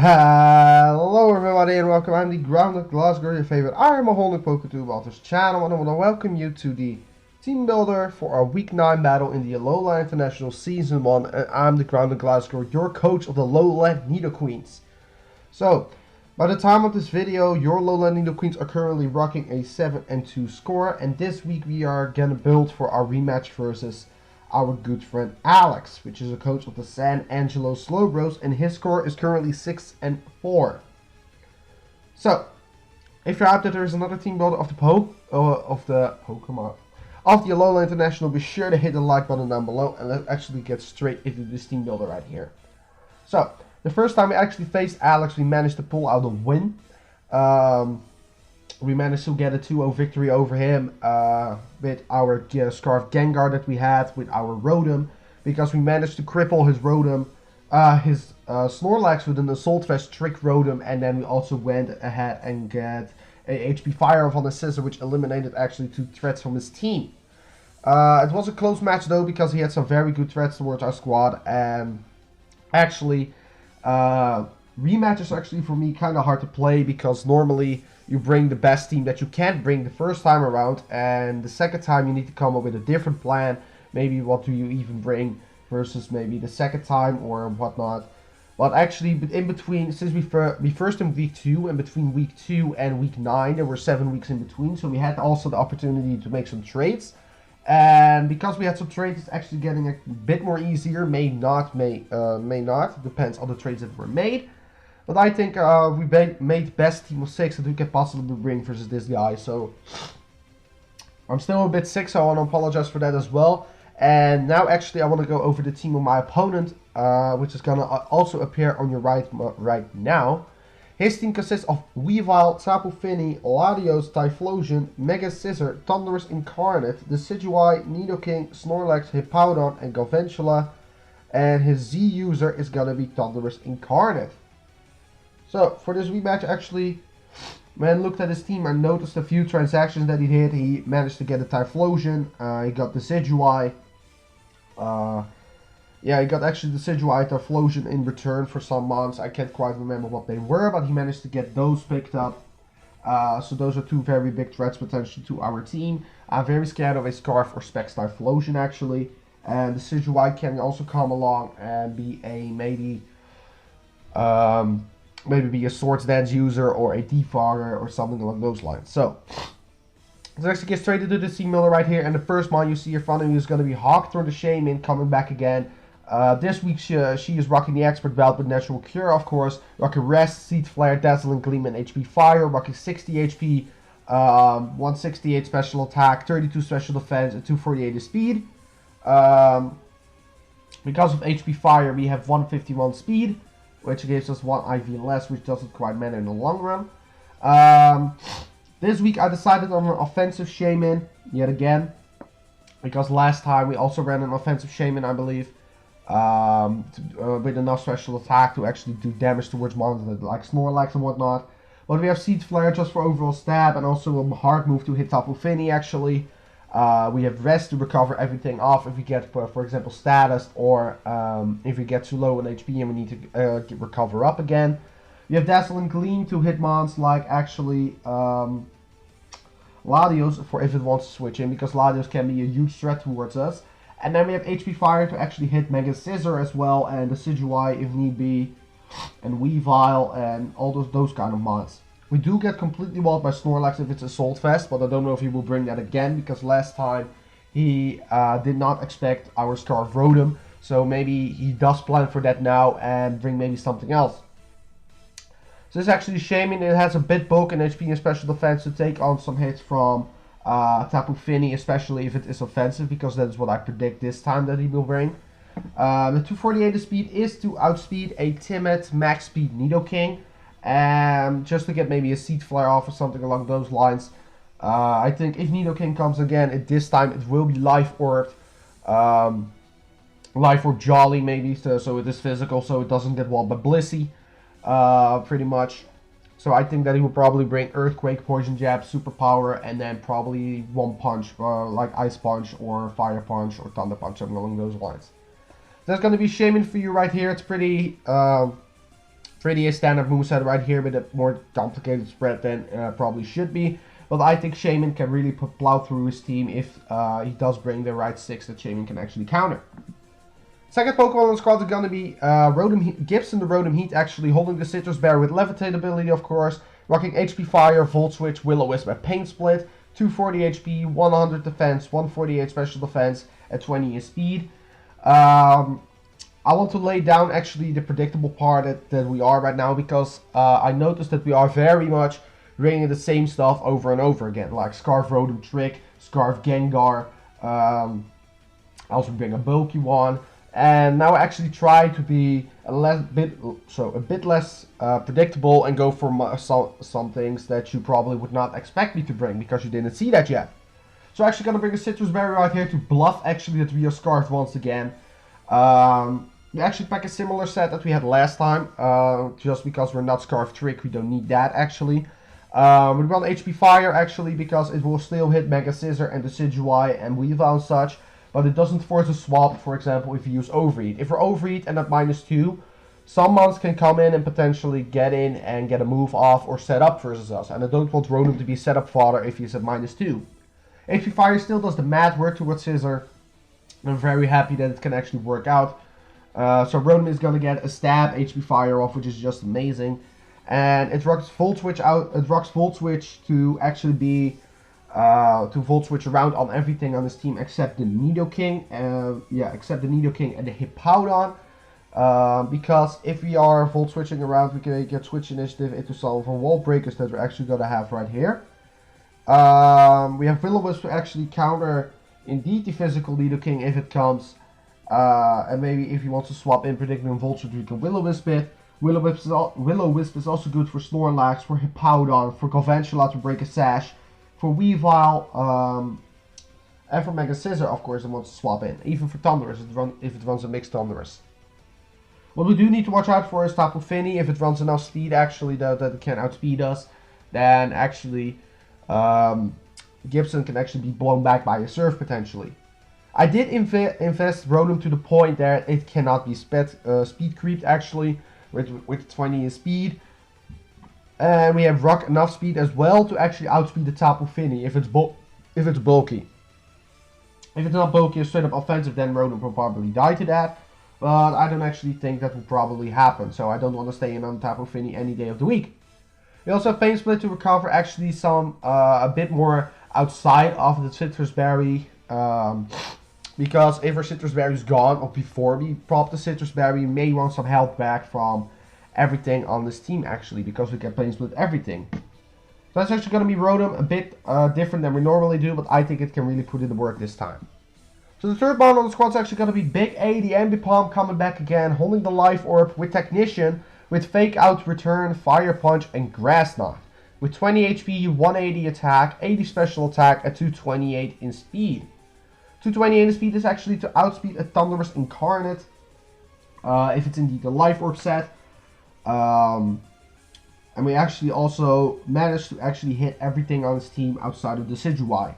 Hello everybody and welcome. I'm the Grounded Glasgow, your favorite Iron Holding PokeTube authors channel, and I want to welcome you to the team builder for our week 9 battle in the Alola International Season 1, and I'm the Grounded Glasgow, your coach of the Low Land Nidoqueens. So, by the time of this video, your Low Land Nidoqueens are currently rocking a 7-2 score, and this week we are gonna build for our rematch versus our good friend Alex, which is a coach of the Angelo Slowbros, and his score is currently 6-4. So, if you're out there, there's another team builder of the Alola International. Be sure to hit the like button down below, and let's actually get straight into this team builder right here. So, the first time we actually faced Alex, we managed to pull out a win. We managed to get a 2-0 victory over him with our Scarf Gengar that we had with our Rotom, because we managed to cripple his Rotom, his Snorlax with an Assault Vest Trick Rotom, and then we also went ahead and get a HP Fire off on the Scissor, which eliminated actually 2 threats from his team. It was a close match though, because he had some very good threats towards our squad, and actually rematches are actually for me kind of hard to play, because normally you bring the best team that you can't bring the first time around, and the second time you need to come up with a different plan. Maybe what do you even bring versus maybe the second time or whatnot. But actually, in between, since we first in week 2, and between week 2 and week 9, there were 7 weeks in between, so we had also the opportunity to make some trades. And because we had some trades, it's actually getting a bit more easier. May not, depends on the trades that were made. But I think we made best team of 6 that we could possibly bring versus this guy. So I'm still a bit sick, so I want to apologize for that as well. And now actually I want to go over the team of my opponent, which is going to also appear on your right now. His team consists of Weavile, Tapu Fini, Latios, Typhlosion, Mega Scissor, Thunderous Incarnate, Decidueye, Nidoking, Snorlax, Hippowdon, and Galvantula. And his Z user is going to be Thunderous Incarnate. So, for this rematch, actually, when I looked at his team, I noticed a few transactions that he did. He managed to get a Typhlosion, he got the Decidueye. Yeah, he got actually the Decidueye, Typhlosion in return for some mons. I can't quite remember what they were, but he managed to get those picked up. So those are 2 very big threats potentially to our team. I'm very scared of a Scarf or Specs Typhlosion actually. And the Decidueye can also come along and be a maybe be a Swords Dance user or a Defogger or something along those lines. So, let's actually get straight into the team builder right here. And the first mon you see in front of you is going to be Hawkthorn the Shaman, coming back again. This week she is rocking the Expert Belt with Natural Cure, of course. Rocking Rest, Seed Flare, Dazzling Gleam, and HP Fire. Rocking 60 HP, 168 special attack, 32 special defense, and 248 speed. Because of HP Fire, we have 151 speed, which gives us 1 IV less, which doesn't quite matter in the long run. This week I decided on an offensive Shaman, yet again, because last time we also ran an offensive Shaman, I believe, with enough special attack to actually do damage towards monsters like Snorlax and whatnot. But we have Seed Flare just for overall stab, and also a hard move to hit Tapu Fini actually. We have Rest to recover everything off if we get, for example, status, or if we get too low in HP and we need to recover up again. We have Dazzling Gleam to hit mons like actually Latios, for if it wants to switch in, because Latios can be a huge threat towards us. And then we have HP Fire to actually hit Mega Scissor as well, and Decidueye if need be, and Weavile, and all those kind of mons. We do get completely walled by Snorlax if it's Assault Vest, but I don't know if he will bring that again, because last time he did not expect our Scarf Rotom, so maybe he does plan for that now and bring maybe something else. So this is actually Shaman. It has a bit bulk and HP and special defense to take on some hits from Tapu Fini, especially if it is offensive, because that is what I predict this time that he will bring. The 248 speed is to outspeed a timid max speed Nidoking. And just to get maybe a Seed Flare off or something along those lines. I think if Nidoking comes again, this time it will be Life Orb. Life Orb Jolly maybe, so it is physical, so it doesn't get walled by Blissey. Pretty much. So I think that he will probably bring Earthquake, Poison Jab, Superpower, and then probably one punch, like Ice Punch or Fire Punch or Thunder Punch, something along those lines. That's going to be Shaman for you right here. It's pretty Pretty a standard moveset right here with a more complicated spread than probably should be. But I think Shaman can really plow through his team if he does bring the right 6 that Shaman can actually counter. Second Pokemon on the squad is going to be Gibson the Rotom Heat, actually holding the Citrus Berry with Levitate ability, of course. Rocking HP Fire, Volt Switch, Will-O-Wisp, and Pain Split. 240 HP, 100 defense, 148 special defense, and 20 in speed. I want to lay down actually the predictable part that we are right now, because I noticed that we are very much bringing the same stuff over and over again, like Scarf Rotom Trick, Scarf Gengar, I also bring a bulky one, and now I actually try to be a bit less predictable and go for some things that you probably would not expect me to bring because you didn't see that yet. So I'm actually gonna bring a Citrus Berry right here to bluff actually that we are Scarfed once again. We actually pack a similar set that we had last time, just because we're not Scarf Trick, we don't need that actually. We run HP Fire actually because it will still hit Mega Scissor and Decidueye and Weavile and such, but it doesn't force a swap, for example, if you use Overheat. If we're Overheat and at -2, some mons can come in and potentially get in and get a move off or set up versus us, and I don't want Rotom to be set up fodder if he's at -2. HP Fire still does the mad work towards Scissor. I'm very happy that it can actually work out. So Rotom is gonna get a stab HP Fire off, which is just amazing. And it rocks Volt Switch out. It rocks Volt Switch to actually be to Volt Switch around on everything on this team except the Nidoking. Except the Nidoking and the Hippowdon. Because if we are Volt Switching around, we can get Switch Initiative into some of our wall breakers that we're actually gonna have right here. We have Will-O-Wisp to actually counter indeed the physical Nidoking if it comes. And maybe if you want to swap in Predicting and Volt Switch, we can Will-O-Wisp it. Will-O-Wisp is also good for Snorlax, for Hippowdon, for Galvantula to break a sash, for Weavile, and for Mega Scissor, of course, I want to swap in. Even for Thundurus, if it runs a mixed Thundurus. What we do need to watch out for is Tapu Fini. If it runs enough speed, actually, that it can outspeed us, then actually Gibson can actually be blown back by a Surf, potentially. I did invest Rotom to the point that it cannot be speed creeped, actually, with 20 in speed. And we have Rock enough speed as well to actually outspeed the Tapu Fini if it's bulky. If it's not bulky or straight up offensive, then Rotom will probably die to that. But I don't actually think that will probably happen, so I don't want to stay in on Tapu Fini any day of the week. We also have Pain Split to recover actually some a bit more outside of the Citrus Berry. Because if our Citrus Berry is gone, or before we prop the Citrus Berry, we may want some health back from everything on this team actually, because we can Pain Split everything. So that's actually going to be Rotom, a bit different than we normally do, but I think it can really put in the work this time. So the third bond on the squad is actually going to be Big A, the Ambipom, coming back again, holding the Life Orb with Technician, with Fake Out, Return, Fire Punch, and Grass Knot. With 20 HP, 180 attack, 80 special attack, and 228 in speed. 228 in speed is actually to outspeed a Thundurus Incarnate, if it's indeed a Life Orb set. And we actually also managed to actually hit everything on his team outside of the Decidueye.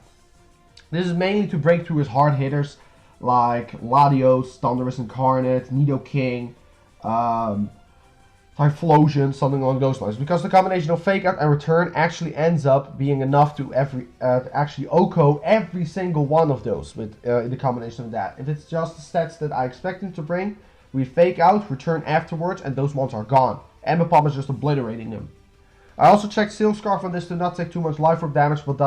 This is mainly to break through his hard hitters like Latios, Thundurus Incarnate, Nidoking, Typhlosion, something along those lines. Because the combination of Fake Out and Return actually ends up being enough to actually OHKO every single one of those with the combination of that. If it's just the stats that I expect him to bring, we Fake Out, Return afterwards, and those ones are gone. Ambipom is just obliterating them. I also checked Silk Scarf on this to not take too much Life Orb damage, but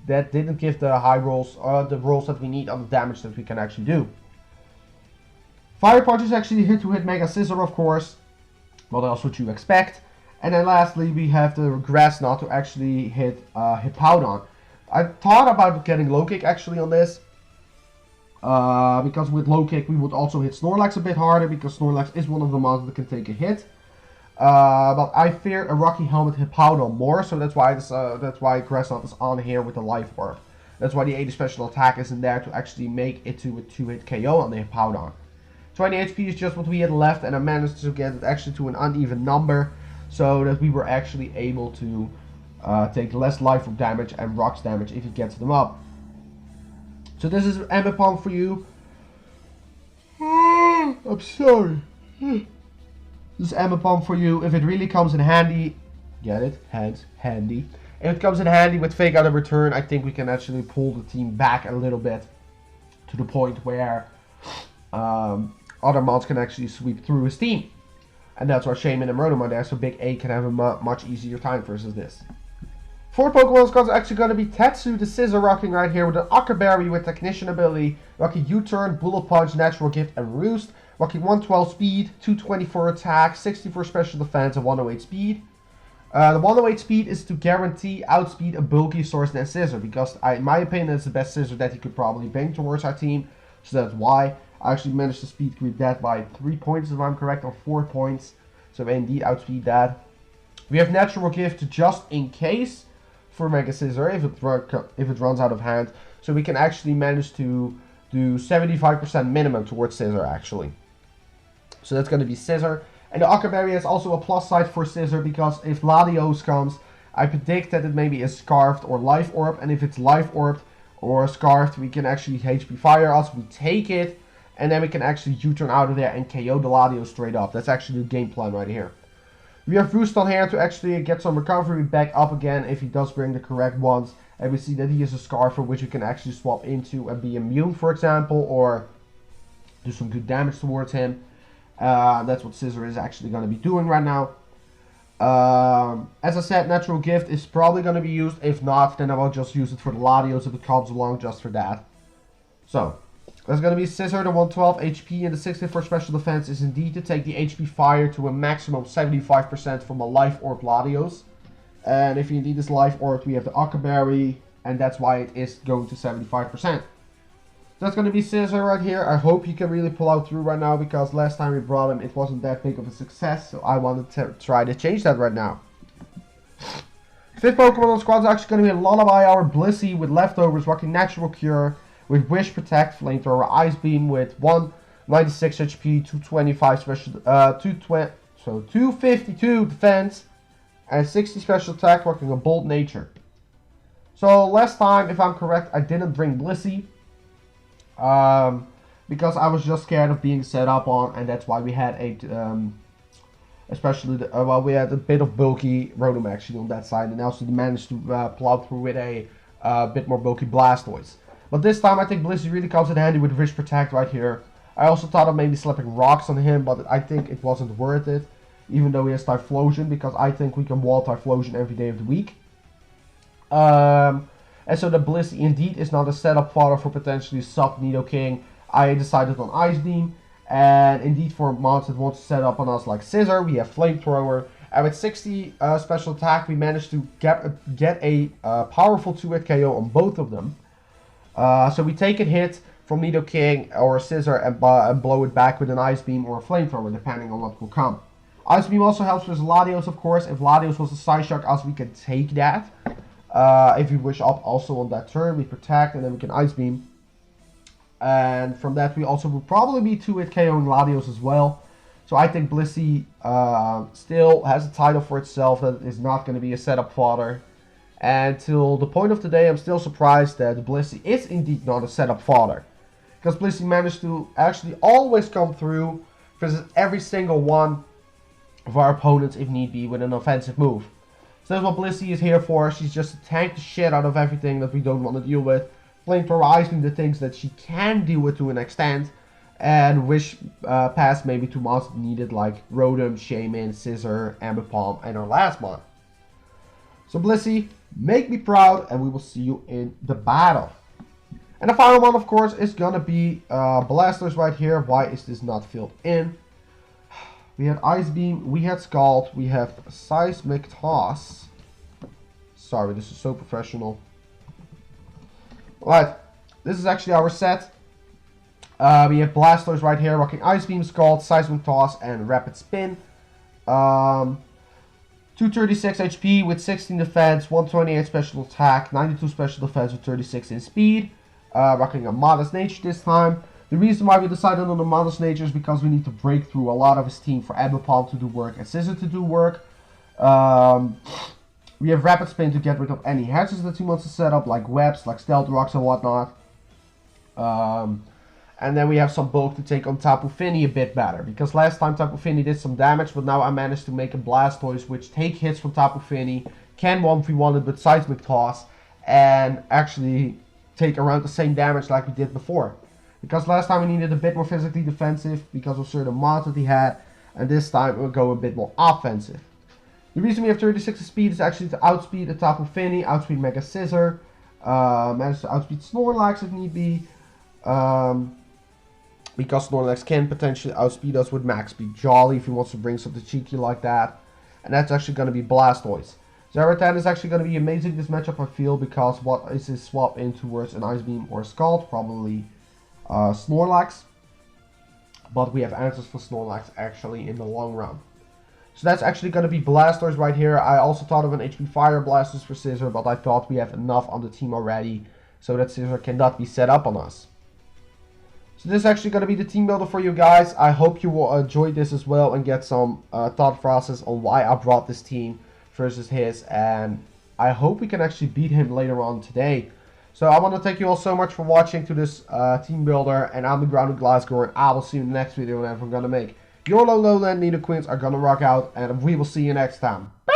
that didn't give the high rolls, the rolls that we need on the damage that we can actually do. Fire Punch is actually a hit to hit Mega Scissor, of course. What else would you expect? And then lastly, we have the Grass Knot to actually hit Hippowdon. I thought about getting Low Kick actually on this. Because with Low Kick we would also hit Snorlax a bit harder, because Snorlax is one of the monsters that can take a hit. But I fear a Rocky Helmet Hippowdon more, so that's why Grass Knot is on here with the Life Orb. That's why the 80 special attack isn't there to actually make it to a 2-hit KO on the Hippowdon. 20 HP is just what we had left, and I managed to get it actually to an uneven number, so that we were actually able to take less Life Orb damage and Rocks damage if he gets them up. So this is Ambipom for you. I'm sorry. This Ember Pump for you, if it really comes in handy, get it? Handy. If it comes in handy with Fake Out of Return, I think we can actually pull the team back a little bit to the point where other mods can actually sweep through his team. And that's why Shaman and Rotom are there, so Big A can have a much easier time versus this. Fourth Pokemon squad is actually going to be Tetsu the Scissor rocking right here with an Aqua Berry with Technician ability, rocking U-Turn, Bullet Punch, Natural Gift, and Roost, rocking 112 speed, 224 attack, 64 special defense, and 108 speed. The 108 speed is to guarantee outspeed a bulky source than Scissor, because in my opinion it's the best Scissor that he could probably bring towards our team, so that's why. I actually managed to speed creep that by 3 points if I'm correct, or 4 points, so indeed outspeed that. We have Natural Gift just in case for Mega Scissor if it runs out of hand, so we can actually manage to do 75% minimum towards Scissor actually. So that's going to be Scissor. And the Aqua Berry is also a plus side for Scissor, because if Latios comes, I predict that it maybe is Scarfed or Life Orb, and if it's Life Orbed or Scarfed, we can actually HP Fire us, we take it, and then we can actually U-turn out of there and KO the Latios straight up. That's actually the game plan right here. We have Roost on here to actually get some recovery back up again if he does bring the correct ones. And we see that he is a Scarfer, which we can actually swap into and be immune, for example, or do some good damage towards him. That's what Scissor is actually going to be doing right now. As I said, Natural Gift is probably going to be used. If not, then I will just use it for the Latios if it comes along, just for that. So, that's going to be Scissor, the 112 HP, and the 64 special defense is indeed to take the HP Fire to a maximum of 75% from a Life Orb Latios. And if you indeed is Life Orb, we have the Aqua Berry, and that's why it is going to 75%. That's going to be Scissor right here. I hope he can really pull out through right now, because last time we brought him, it wasn't that big of a success. So I wanted to try to change that right now. Fifth Pokemon on the squad is actually going to be a Lullaby, our Blissey with leftovers, rocking Natural Cure, with Wish, Protect, Flamethrower, Ice Beam with 196 HP, 225 special, 252 defense, and 60 special attack, rocking a Bold Nature. So last time, if I'm correct, I didn't bring Blissey. Because I was just scared of being set up on, and that's why we had we had a bit of bulky Rotom actually on that side, and also managed to plow through with a bit more bulky Blastoise. But this time I think Blissey really comes in handy with Wish Protect right here. I also thought of maybe slipping rocks on him, but I think it wasn't worth it, even though he has Typhlosion, because I think we can wall Typhlosion every day of the week. And so the Blissey indeed is not a setup fodder for potentially sub Nidoking. I decided on Ice Beam. And indeed for mods that want to set up on us like Scissor, we have Flamethrower. And with 60 special attack, we managed to get a powerful 2-hit KO on both of them. So we take a hit from Nidoking or Scissor and blow it back with an Ice Beam or a Flamethrower, depending on what will come. Ice Beam also helps with Latios, of course. If Latios was a Side Shock us, we can take that. If we wish up also on that turn, we protect and then we can Ice Beam. And from that we also will probably be 2-hit KOing Latios as well. So I think Blissey still has a title for itself that is not going to be a setup fodder. And till the point of today, I'm still surprised that Blissey is indeed not a setup fodder. Because Blissey managed to actually always come through versus every single one of our opponents if need be with an offensive move. So that's what Blissey is here for. She's just to tank the shit out of everything that we don't want to deal with. Flamethrower, Ice Beam, the things that she can deal with to an extent. And Wish pass maybe to monsters needed like Rotom, Shaman, Scissor, Ember Palm, and our last mod. So Blissey, make me proud, and we will see you in the battle. And the final one, of course, is gonna be Blastoise right here. Why is this not filled in? We had Ice Beam, we had Scald, we have Seismic Toss. Sorry, this is so professional. Alright, this is actually our set. We have Blastoise right here, rocking Ice Beam, Scald, Seismic Toss, and Rapid Spin. 236 HP with 16 defense, 128 special attack, 92 special defense with 36 in speed. Rocking a Modest Nature this time. The reason why we decided on the Modest Nature is because we need to break through a lot of his team for Ember Palm to do work and Scissor to do work. We have Rapid Spin to get rid of any hatches that he wants to set up, like webs, like stealth rocks and whatnot. And then we have some bulk to take on Tapu Fini a bit better. Because last time Tapu Fini did some damage, but now I managed to make a Blastoise which take hits from Tapu Fini, can 1v1 it with Seismic Toss, and actually take around the same damage like we did before. Because last time we needed a bit more physically defensive because of certain mods that he had, and this time we'll go a bit more offensive. The reason we have 36 speed is actually to outspeed a Tapu Fini, outspeed Mega Scissor, manage to outspeed Snorlax if need be. Because Snorlax can potentially outspeed us with max speed Jolly if he wants to bring something cheeky like that. And that's actually going to be Blastoise. Zaratan is actually going to be amazing this matchup, I feel, because what is his swap in towards an Ice Beam or Scald? Probably Snorlax. But we have answers for Snorlax actually in the long run. So that's actually going to be Blastoise right here. I also thought of an HP Fire Blastoise for Scissor, but I thought we have enough on the team already so that Scissor cannot be set up on us. So this is actually going to be the team builder for you guys. I hope you will enjoy this as well and get some thought process on why I brought this team versus his. And I hope we can actually beat him later on today. So I want to thank you all so much for watching to this team builder. And I'm the Grounded Glasgow, and I will see you in the next video whenever I'm going to make your Low Land Nidoqueens are going to rock out. And we will see you next time. Bye!